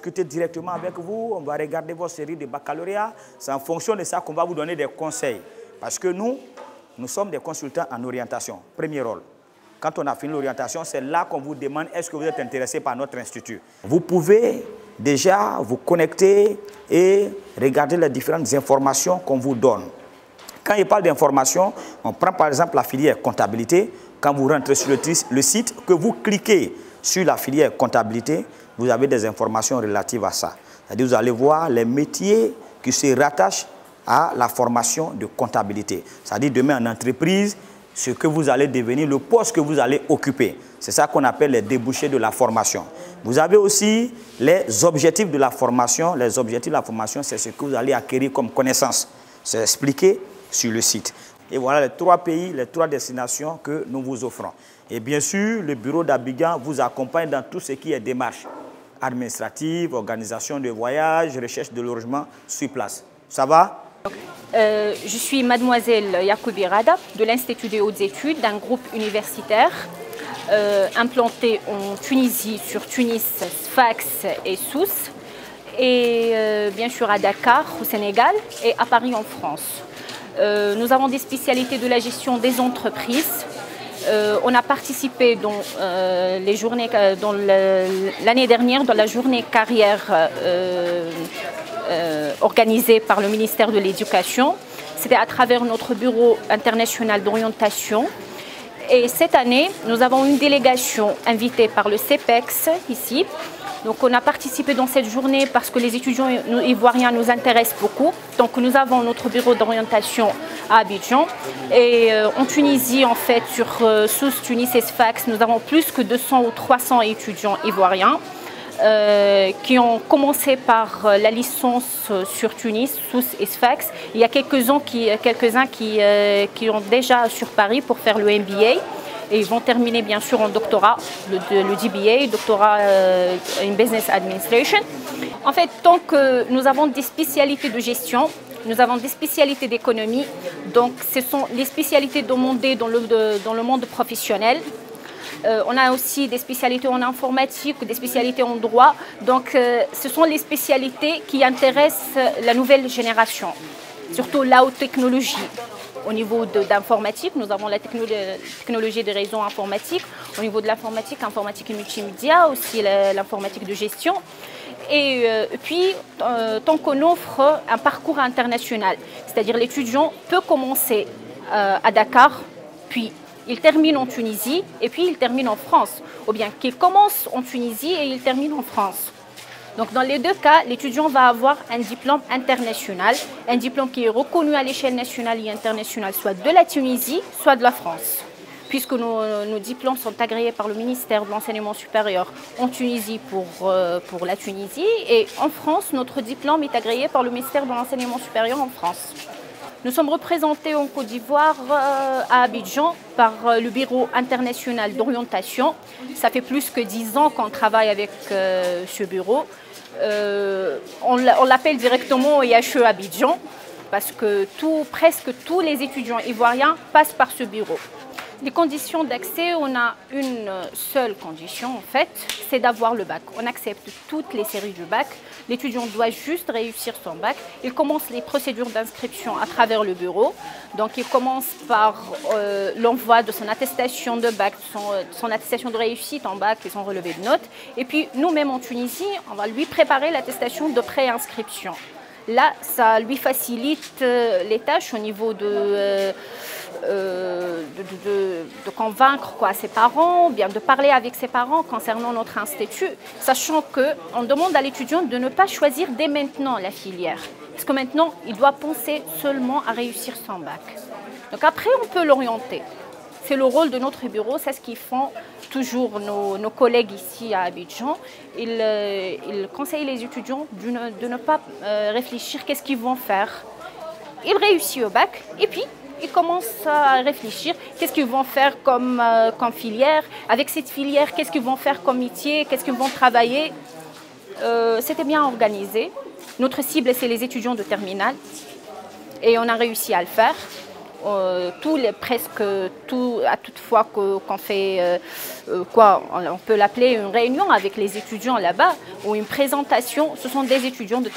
discuter directement avec vous, on va regarder vos séries de baccalauréat. C'est en fonction de ça qu'on va vous donner des conseils. Parce que nous sommes des consultants en orientation, premier rôle. Quand on a fini l'orientation, c'est là qu'on vous demande est-ce que vous êtes intéressé par notre institut. Vous pouvez déjà vous connecter et regarder les différentes informations qu'on vous donne. Quand il parle d'informations, on prend par exemple la filière comptabilité. Quand vous rentrez sur le site, que vous cliquez sur la filière comptabilité, vous avez des informations relatives à ça. C'est-à-dire vous allez voir les métiers qui se rattachent à la formation de comptabilité. C'est-à-dire demain en entreprise, ce que vous allez devenir, le poste que vous allez occuper. C'est ça qu'on appelle les débouchés de la formation. Vous avez aussi les objectifs de la formation. Les objectifs de la formation, c'est ce que vous allez acquérir comme connaissance. C'est expliqué sur le site. Et voilà les 3 pays, les 3 destinations que nous vous offrons. Et bien sûr, le bureau d'Abidjan vous accompagne dans tout ce qui est démarche administrative, organisation de voyage, recherche de logement sur place. Ça va? Je suis mademoiselle Yacoubi Rada de l'Institut des hautes études d'un groupe universitaire implanté en Tunisie, sur Tunis, Sfax et Sousse, et bien sûr à Dakar au Sénégal et à Paris en France. Nous avons des spécialités de la gestion des entreprises. On a participé dans les journées, l'année dernière dans la journée carrière organisée par le ministère de l'Éducation. C'était à travers notre bureau international d'orientation. Et cette année, nous avons une délégation invitée par le CEPEX ici. Donc on a participé dans cette journée parce que les étudiants ivoiriens nous intéressent beaucoup. Donc nous avons notre bureau d'orientation à Abidjan. Et en Tunisie, en fait, sur Sousse, Tunis et Sfax, nous avons plus que 200 ou 300 étudiants ivoiriens qui ont commencé par la licence sur Tunis, Sousse et Sfax. Il y a quelques-uns qui ont déjà sur Paris pour faire le MBA. Et ils vont terminer bien sûr en doctorat, le DBA, doctorat in Business Administration. En fait, tant que nous avons des spécialités de gestion, nous avons des spécialités d'économie, donc ce sont les spécialités demandées dans le monde professionnel. On a aussi des spécialités en informatique, des spécialités en droit, donc ce sont les spécialités qui intéressent la nouvelle génération, surtout la haute technologie. Au niveau d'informatique, nous avons la technologie des réseaux informatiques. Au niveau de l'informatique, informatique et multimédia, aussi l'informatique de gestion. Et puis, tant qu'on offre un parcours international, c'est-à-dire l'étudiant peut commencer à Dakar, puis il termine en Tunisie, et puis il termine en France. Ou bien qu'il commence en Tunisie et il termine en France. Donc dans les 2 cas, l'étudiant va avoir un diplôme international, un diplôme qui est reconnu à l'échelle nationale et internationale, soit de la Tunisie, soit de la France. Puisque nos diplômes sont agréés par le ministère de l'Enseignement supérieur en Tunisie pour la Tunisie, et en France, notre diplôme est agréé par le ministère de l'Enseignement supérieur en France. Nous sommes représentés en Côte d'Ivoire à Abidjan par le Bureau international d'orientation. Ça fait plus que 10 ans qu'on travaille avec ce bureau. On l'appelle directement IHE Abidjan parce que presque tous les étudiants ivoiriens passent par ce bureau. Les conditions d'accès, on a une seule condition en fait, c'est d'avoir le bac. On accepte toutes les séries du bac. L'étudiant doit juste réussir son bac. Il commence les procédures d'inscription à travers le bureau. Donc il commence par l'envoi de son attestation de bac, son attestation de réussite en bac et son relevé de notes. Et puis nous-mêmes en Tunisie, on va lui préparer l'attestation de préinscription. Là, ça lui facilite les tâches au niveau de convaincre ses parents, ou bien de parler avec ses parents concernant notre institut, sachant qu'on demande à l'étudiant de ne pas choisir dès maintenant la filière. Parce que maintenant, il doit penser seulement à réussir son bac. Donc après, on peut l'orienter. C'est le rôle de notre bureau, c'est ce qu'ils font toujours nos collègues ici à Abidjan. Ils conseillent les étudiants de ne pas réfléchir qu'est-ce qu'ils vont faire. Ils réussissent au bac et puis ils commencent à réfléchir qu'est-ce qu'ils vont faire comme filière. Avec cette filière, qu'est-ce qu'ils vont faire comme métier, qu'est-ce qu'ils vont travailler. C'était bien organisé. Notre cible, c'est les étudiants de terminale et on a réussi à le faire. presque à toute fois qu'on fait on peut l'appeler une réunion avec les étudiants là-bas ou une présentation, ce sont des étudiants de